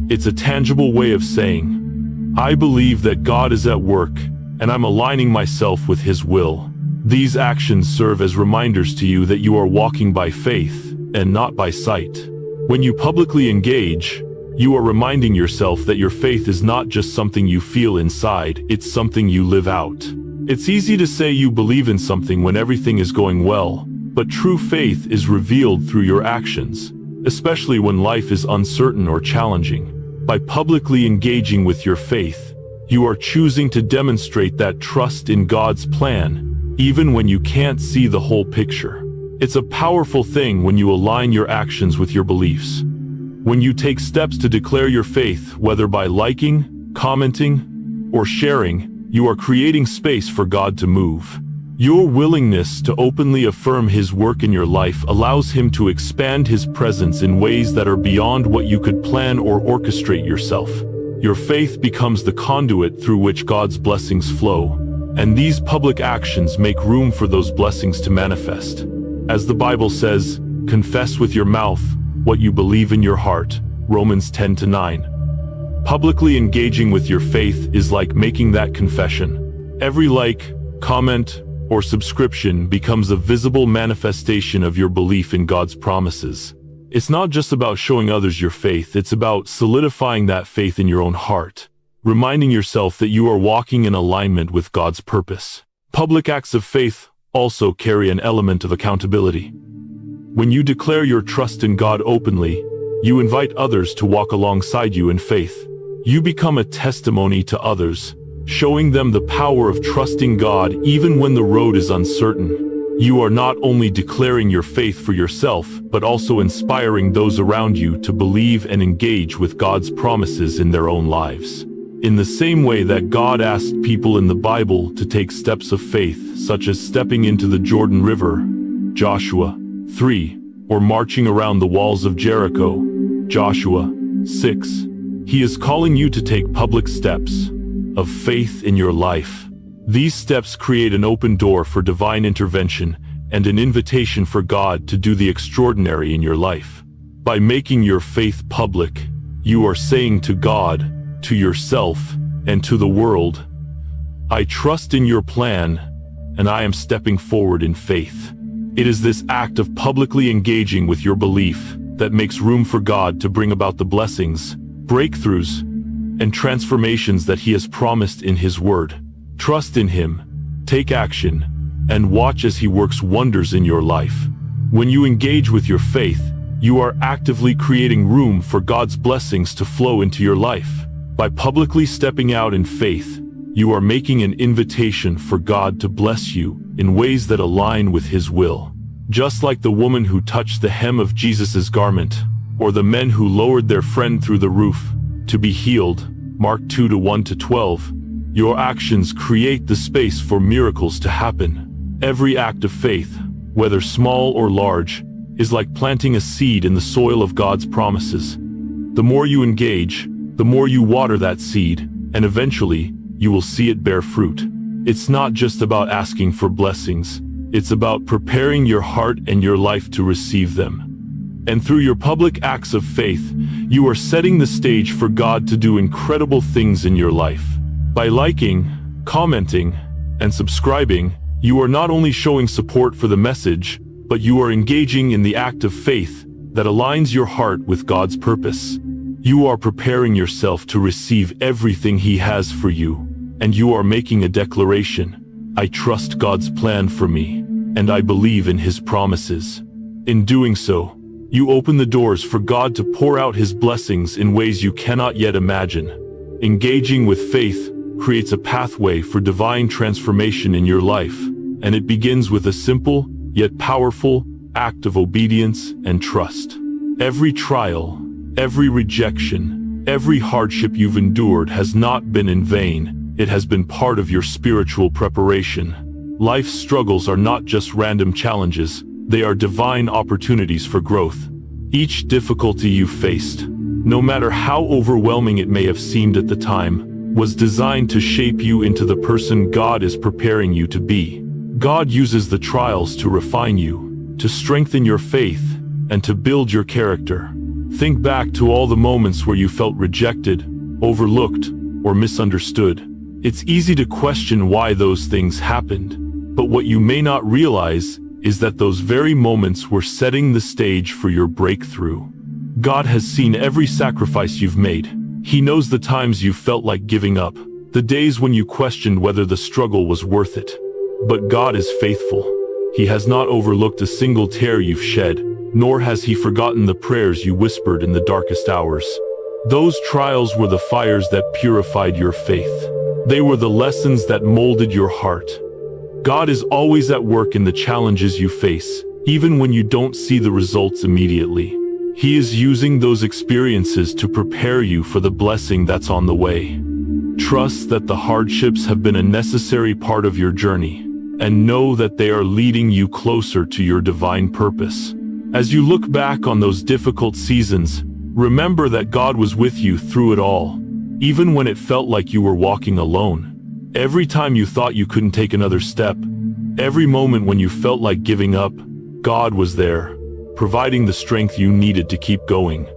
It's a tangible way of saying, I believe that God is at work, and I'm aligning myself with His will. These actions serve as reminders to you that you are walking by faith and not by sight. When you publicly engage, you are reminding yourself that your faith is not just something you feel inside, it's something you live out. It's easy to say you believe in something when everything is going well, but true faith is revealed through your actions, especially when life is uncertain or challenging. By publicly engaging with your faith, you are choosing to demonstrate that trust in God's plan, even when you can't see the whole picture. It's a powerful thing when you align your actions with your beliefs. When you take steps to declare your faith, whether by liking, commenting, or sharing, you are creating space for God to move. Your willingness to openly affirm His work in your life allows Him to expand His presence in ways that are beyond what you could plan or orchestrate yourself. Your faith becomes the conduit through which God's blessings flow, and these public actions make room for those blessings to manifest. As the Bible says, confess with your mouth what you believe in your heart, Romans 10:9. Publicly engaging with your faith is like making that confession. Every like, comment, or subscription becomes a visible manifestation of your belief in God's promises. It's not just about showing others your faith, it's about solidifying that faith in your own heart, reminding yourself that you are walking in alignment with God's purpose. Public acts of faith also carry an element of accountability. When you declare your trust in God openly, you invite others to walk alongside you in faith. You become a testimony to others, showing them the power of trusting God even when the road is uncertain. You are not only declaring your faith for yourself, but also inspiring those around you to believe and engage with God's promises in their own lives. In the same way that God asked people in the Bible to take steps of faith, such as stepping into the Jordan River, Joshua 3, or marching around the walls of Jericho, Joshua 6, He is calling you to take public steps of faith in your life. These steps create an open door for divine intervention and an invitation for God to do the extraordinary in your life. By making your faith public, you are saying to God, to yourself, and to the world, I trust in your plan, and I am stepping forward in faith. It is this act of publicly engaging with your belief that makes room for God to bring about the blessings, breakthroughs, and transformations that He has promised in His Word. Trust in Him, take action, and watch as He works wonders in your life. When you engage with your faith, you are actively creating room for God's blessings to flow into your life. By publicly stepping out in faith, you are making an invitation for God to bless you in ways that align with His will. Just like the woman who touched the hem of Jesus' garment, or the men who lowered their friend through the roof to be healed, Mark 2:1-12, your actions create the space for miracles to happen. Every act of faith, whether small or large, is like planting a seed in the soil of God's promises. The more you engage, the more you water that seed, and eventually, you will see it bear fruit. It's not just about asking for blessings, it's about preparing your heart and your life to receive them. And through your public acts of faith, you are setting the stage for God to do incredible things in your life. By liking, commenting, and subscribing, you are not only showing support for the message, but you are engaging in the act of faith that aligns your heart with God's purpose. You are preparing yourself to receive everything He has for you, and you are making a declaration. I trust God's plan for me, and I believe in His promises. In doing so, you open the doors for God to pour out His blessings in ways you cannot yet imagine. Engaging with faith creates a pathway for divine transformation in your life, and it begins with a simple, yet powerful, act of obedience and trust. Every trial, every rejection, every hardship you've endured has not been in vain. It has been part of your spiritual preparation. Life's struggles are not just random challenges, they are divine opportunities for growth. Each difficulty you faced, no matter how overwhelming it may have seemed at the time, was designed to shape you into the person God is preparing you to be. God uses the trials to refine you, to strengthen your faith, and to build your character. Think back to all the moments where you felt rejected, overlooked, or misunderstood. It's easy to question why those things happened, but what you may not realize is that those very moments were setting the stage for your breakthrough. God has seen every sacrifice you've made. He knows the times you felt like giving up, the days when you questioned whether the struggle was worth it. But God is faithful. He has not overlooked a single tear you've shed, nor has He forgotten the prayers you whispered in the darkest hours. Those trials were the fires that purified your faith. They were the lessons that molded your heart. God is always at work in the challenges you face, even when you don't see the results immediately. He is using those experiences to prepare you for the blessing that's on the way. Trust that the hardships have been a necessary part of your journey, and know that they are leading you closer to your divine purpose. As you look back on those difficult seasons, remember that God was with you through it all, even when it felt like you were walking alone. Every time you thought you couldn't take another step, every moment when you felt like giving up, God was there, providing the strength you needed to keep going.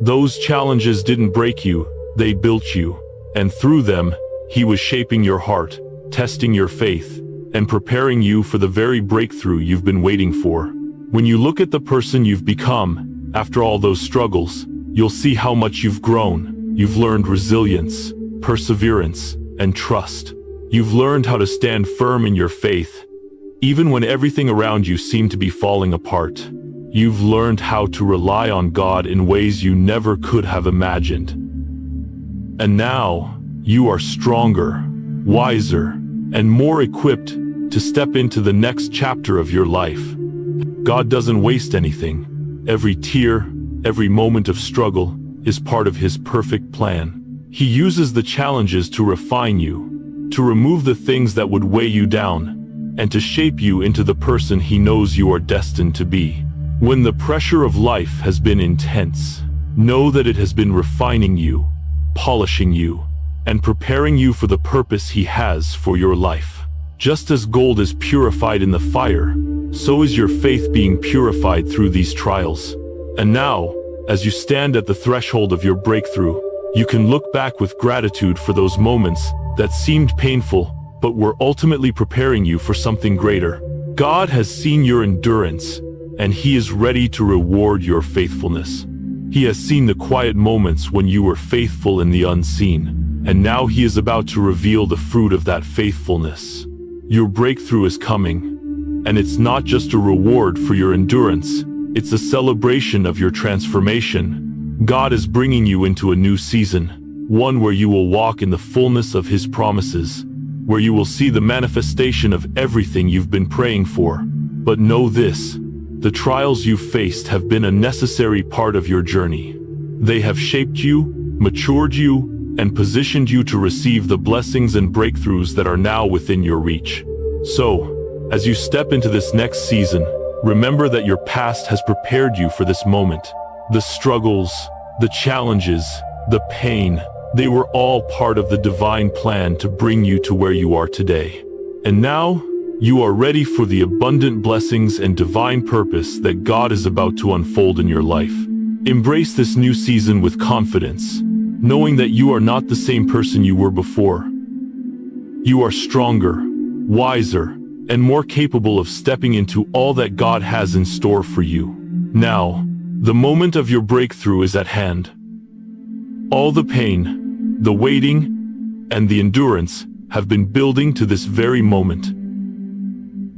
Those challenges didn't break you, they built you, and through them, He was shaping your heart, testing your faith, and preparing you for the very breakthrough you've been waiting for. When you look at the person you've become, after all those struggles, you'll see how much you've grown. You've learned resilience, perseverance, and trust. You've learned how to stand firm in your faith, even when everything around you seemed to be falling apart. You've learned how to rely on God in ways you never could have imagined. And now, you are stronger, wiser, and more equipped to step into the next chapter of your life. God doesn't waste anything. Every tear, every moment of struggle is part of His perfect plan. He uses the challenges to refine you, to remove the things that would weigh you down, and to shape you into the person He knows you are destined to be. When the pressure of life has been intense, know that it has been refining you, polishing you, and preparing you for the purpose He has for your life. Just as gold is purified in the fire, so is your faith being purified through these trials. And now, as you stand at the threshold of your breakthrough, you can look back with gratitude for those moments that seemed painful, but were ultimately preparing you for something greater. God has seen your endurance, and He is ready to reward your faithfulness. He has seen the quiet moments when you were faithful in the unseen, and now He is about to reveal the fruit of that faithfulness. Your breakthrough is coming, and it's not just a reward for your endurance, it's a celebration of your transformation. God is bringing you into a new season, one where you will walk in the fullness of His promises, where you will see the manifestation of everything you've been praying for. But know this: the trials you've faced have been a necessary part of your journey. They have shaped you, matured you, and positioned you to receive the blessings and breakthroughs that are now within your reach. So, as you step into this next season, remember that your past has prepared you for this moment. The struggles, the challenges, the pain, they were all part of the divine plan to bring you to where you are today. And now, you are ready for the abundant blessings and divine purpose that God is about to unfold in your life. Embrace this new season with confidence, knowing that you are not the same person you were before. You are stronger, wiser, and more capable of stepping into all that God has in store for you. Now, the moment of your breakthrough is at hand. All the pain, the waiting, and the endurance have been building to this very moment.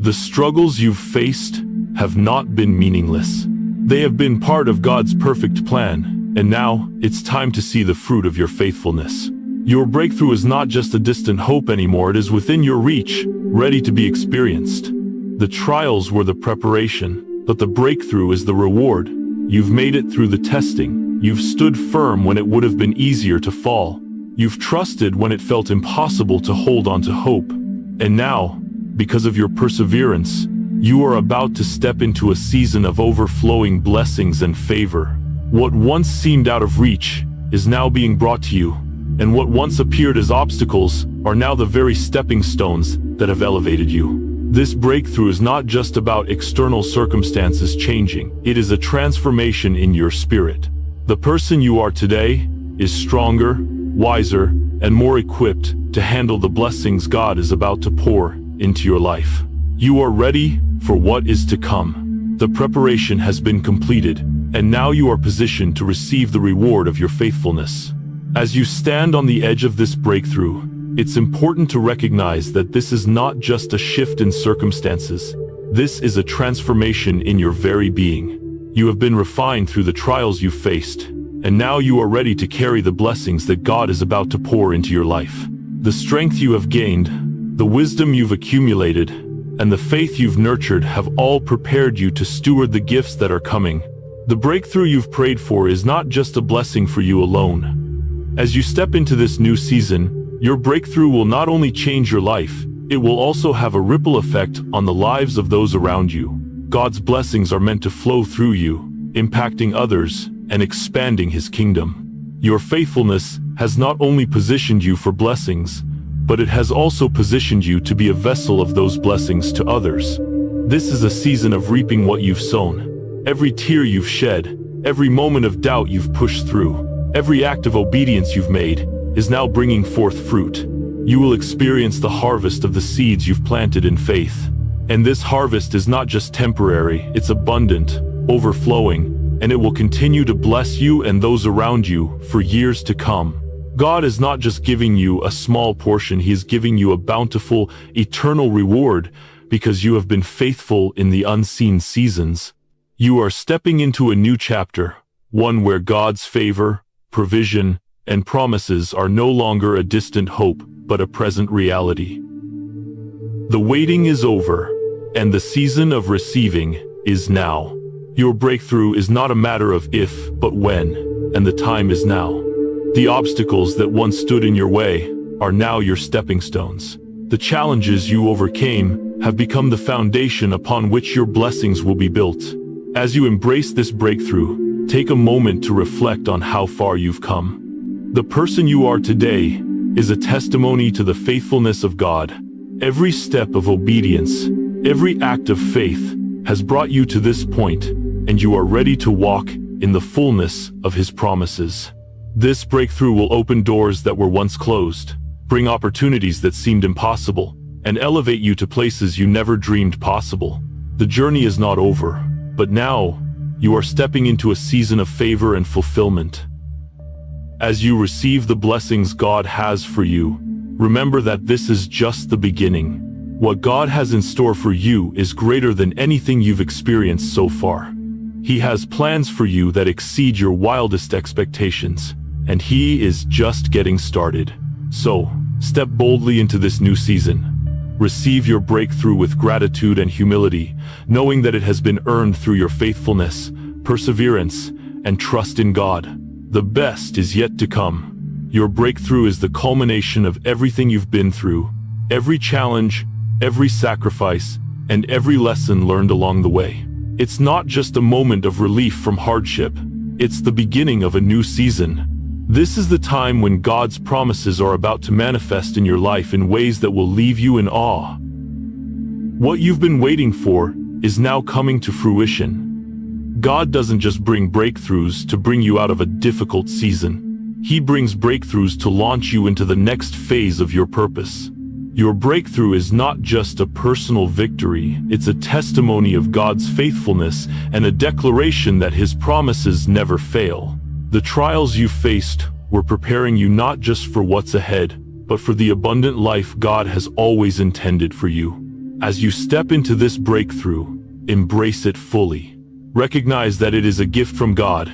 The struggles you've faced have not been meaningless. They have been part of God's perfect plan, and now it's time to see the fruit of your faithfulness. Your breakthrough is not just a distant hope anymore, it is within your reach, ready to be experienced. The trials were the preparation, but the breakthrough is the reward. You've made it through the testing. You've stood firm when it would have been easier to fall. You've trusted when it felt impossible to hold on to hope. And now, because of your perseverance, you are about to step into a season of overflowing blessings and favor. What once seemed out of reach is now being brought to you, and what once appeared as obstacles are now the very stepping stones that have elevated you. This breakthrough is not just about external circumstances changing, it is a transformation in your spirit. The person you are today is stronger, wiser, and more equipped to handle the blessings God is about to pour into your life. You are ready for what is to come. The preparation has been completed, and now you are positioned to receive the reward of your faithfulness. As you stand on the edge of this breakthrough, it's important to recognize that this is not just a shift in circumstances. This is a transformation in your very being. You have been refined through the trials you faced, and now you are ready to carry the blessings that God is about to pour into your life. The strength you have gained, the wisdom you've accumulated, and the faith you've nurtured have all prepared you to steward the gifts that are coming. The breakthrough you've prayed for is not just a blessing for you alone. As you step into this new season, your breakthrough will not only change your life, it will also have a ripple effect on the lives of those around you. God's blessings are meant to flow through you, impacting others and expanding His kingdom. Your faithfulness has not only positioned you for blessings, but it has also positioned you to be a vessel of those blessings to others. This is a season of reaping what you've sown. Every tear you've shed, every moment of doubt you've pushed through, every act of obedience you've made is now bringing forth fruit. You will experience the harvest of the seeds you've planted in faith. And this harvest is not just temporary, it's abundant, overflowing, and it will continue to bless you and those around you for years to come. God is not just giving you a small portion, He is giving you a bountiful, eternal reward because you have been faithful in the unseen seasons. You are stepping into a new chapter, one where God's favor, provision, and promises are no longer a distant hope, but a present reality. The waiting is over, and the season of receiving is now. Your breakthrough is not a matter of if, but when, and the time is now. The obstacles that once stood in your way are now your stepping stones. The challenges you overcame have become the foundation upon which your blessings will be built. As you embrace this breakthrough, take a moment to reflect on how far you've come. The person you are today is a testimony to the faithfulness of God. Every step of obedience, every act of faith has brought you to this point, and you are ready to walk in the fullness of His promises. This breakthrough will open doors that were once closed, bring opportunities that seemed impossible, and elevate you to places you never dreamed possible. The journey is not over, but now you are stepping into a season of favor and fulfillment. As you receive the blessings God has for you, remember that this is just the beginning. What God has in store for you is greater than anything you've experienced so far. He has plans for you that exceed your wildest expectations, and He is just getting started. So, step boldly into this new season. Receive your breakthrough with gratitude and humility, knowing that it has been earned through your faithfulness, perseverance, and trust in God. The best is yet to come. Your breakthrough is the culmination of everything you've been through, every challenge, every sacrifice, and every lesson learned along the way. It's not just a moment of relief from hardship, it's the beginning of a new season. This is the time when God's promises are about to manifest in your life in ways that will leave you in awe. What you've been waiting for is now coming to fruition. God doesn't just bring breakthroughs to bring you out of a difficult season. He brings breakthroughs to launch you into the next phase of your purpose. Your breakthrough is not just a personal victory, it's a testimony of God's faithfulness and a declaration that His promises never fail. The trials you faced were preparing you not just for what's ahead, but for the abundant life God has always intended for you. As you step into this breakthrough, embrace it fully. Recognize that it is a gift from God,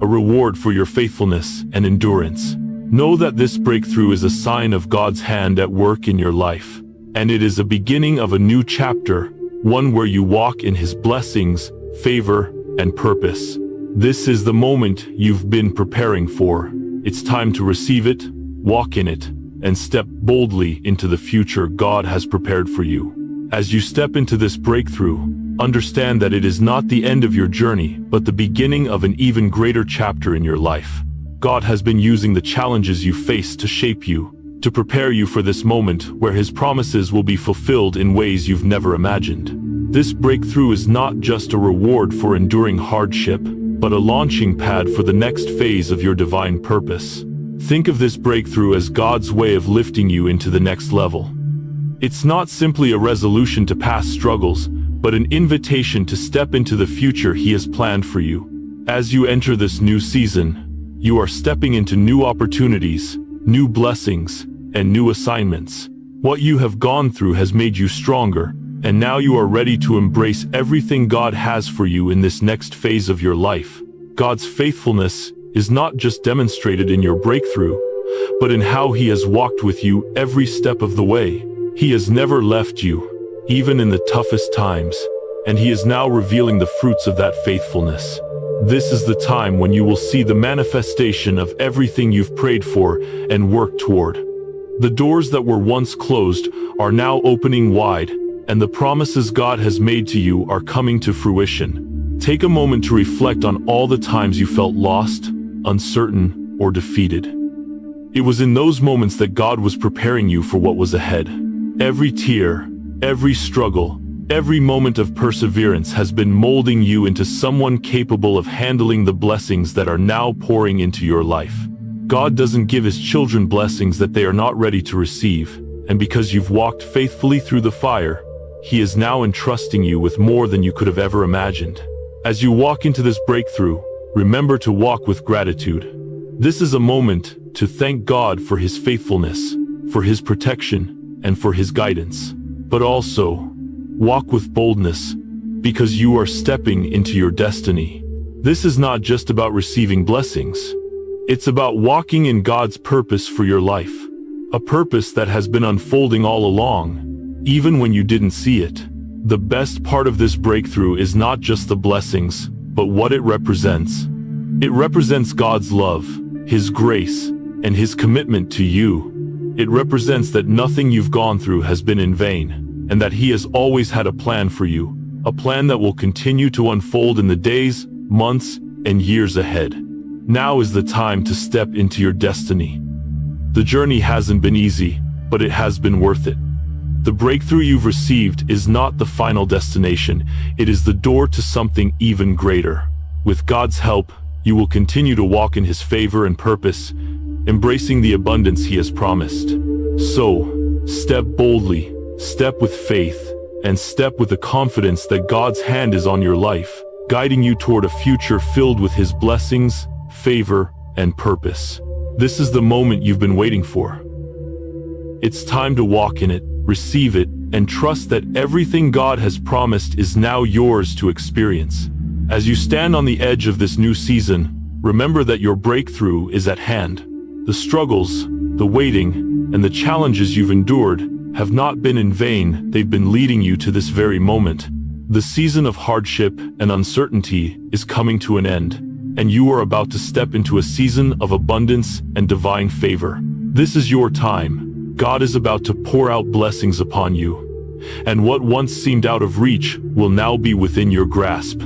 a reward for your faithfulness and endurance. Know that this breakthrough is a sign of God's hand at work in your life, and it is a beginning of a new chapter, one where you walk in His blessings, favor, and purpose. This is the moment you've been preparing for. It's time to receive it, walk in it, and step boldly into the future God has prepared for you. As you step into this breakthrough, understand that it is not the end of your journey, but the beginning of an even greater chapter in your life. God has been using the challenges you face to shape you, to prepare you for this moment where His promises will be fulfilled in ways you've never imagined. This breakthrough is not just a reward for enduring hardship, but a launching pad for the next phase of your divine purpose. Think of this breakthrough as God's way of lifting you into the next level. It's not simply a resolution to past struggles, but an invitation to step into the future He has planned for you. As you enter this new season, you are stepping into new opportunities, new blessings, and new assignments. What you have gone through has made you stronger, and now you are ready to embrace everything God has for you in this next phase of your life. God's faithfulness is not just demonstrated in your breakthrough, but in how He has walked with you every step of the way. He has never left you, even in the toughest times, and He is now revealing the fruits of that faithfulness. This is the time when you will see the manifestation of everything you've prayed for and worked toward. The doors that were once closed are now opening wide, and the promises God has made to you are coming to fruition. Take a moment to reflect on all the times you felt lost, uncertain, or defeated. It was in those moments that God was preparing you for what was ahead. Every tear, every struggle, every moment of perseverance has been molding you into someone capable of handling the blessings that are now pouring into your life. God doesn't give his children blessings that they are not ready to receive, and because you've walked faithfully through the fire, he is now entrusting you with more than you could have ever imagined. As you walk into this breakthrough, remember to walk with gratitude. This is a moment to thank God for his faithfulness, for his protection, and for his guidance. But also, walk with boldness, because you are stepping into your destiny. This is not just about receiving blessings. It's about walking in God's purpose for your life. A purpose that has been unfolding all along, even when you didn't see it. The best part of this breakthrough is not just the blessings, but what it represents. It represents God's love, his grace, and his commitment to you. It represents that nothing you've gone through has been in vain, and that he has always had a plan for you, a plan that will continue to unfold in the days, months, and years ahead. Now is the time to step into your destiny. The journey hasn't been easy, but it has been worth it. The breakthrough you've received is not the final destination, it is the door to something even greater. With God's help, you will continue to walk in his favor and purpose, embracing the abundance he has promised. So, step boldly, step with faith, and step with the confidence that God's hand is on your life, guiding you toward a future filled with his blessings, favor, and purpose. This is the moment you've been waiting for. It's time to walk in it, receive it, and trust that everything God has promised is now yours to experience. As you stand on the edge of this new season, remember that your breakthrough is at hand. The struggles, the waiting, and the challenges you've endured have not been in vain, they've been leading you to this very moment. The season of hardship and uncertainty is coming to an end, and you are about to step into a season of abundance and divine favor. This is your time. God is about to pour out blessings upon you, and what once seemed out of reach will now be within your grasp.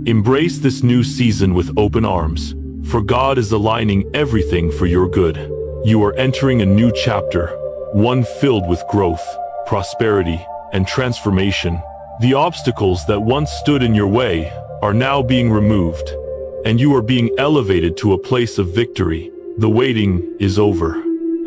Embrace this new season with open arms, for God is aligning everything for your good. You are entering a new chapter, one filled with growth, prosperity, and transformation. The obstacles that once stood in your way are now being removed, and you are being elevated to a place of victory. The waiting is over,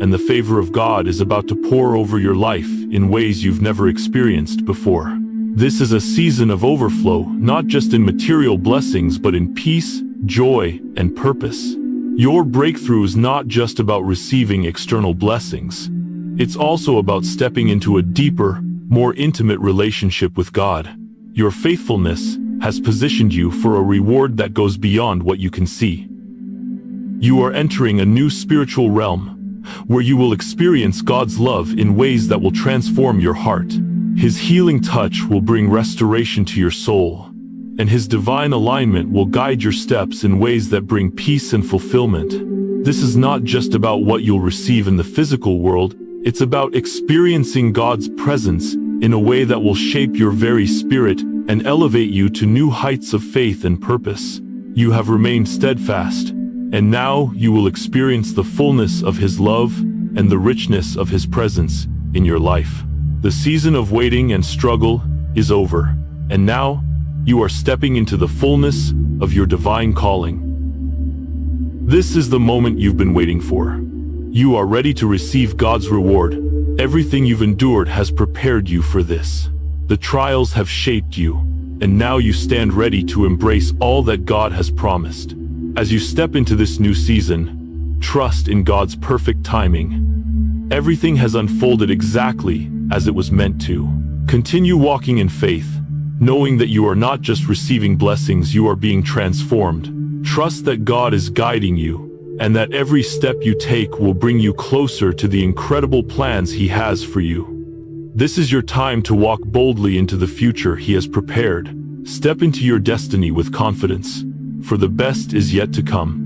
and the favor of God is about to pour over your life in ways you've never experienced before. This is a season of overflow, not just in material blessings, but in peace, joy, and purpose. Your breakthrough is not just about receiving external blessings. It's also about stepping into a deeper, more intimate relationship with God. Your faithfulness has positioned you for a reward that goes beyond what you can see. You are entering a new spiritual realm, where you will experience God's love in ways that will transform your heart. His healing touch will bring restoration to your soul, and his divine alignment will guide your steps in ways that bring peace and fulfillment. This is not just about what you'll receive in the physical world, it's about experiencing God's presence in a way that will shape your very spirit and elevate you to new heights of faith and purpose. You have remained steadfast, and now you will experience the fullness of his love and the richness of his presence in your life. The season of waiting and struggle is over, and now you are stepping into the fullness of your divine calling. This is the moment you've been waiting for. You are ready to receive God's reward. Everything you've endured has prepared you for this. The trials have shaped you, and now you stand ready to embrace all that God has promised. As you step into this new season, trust in God's perfect timing. Everything has unfolded exactly as it was meant to. Continue walking in faith, knowing that you are not just receiving blessings, you are being transformed. Trust that God is guiding you, and that every step you take will bring you closer to the incredible plans he has for you. This is your time to walk boldly into the future he has prepared. Step into your destiny with confidence, for the best is yet to come.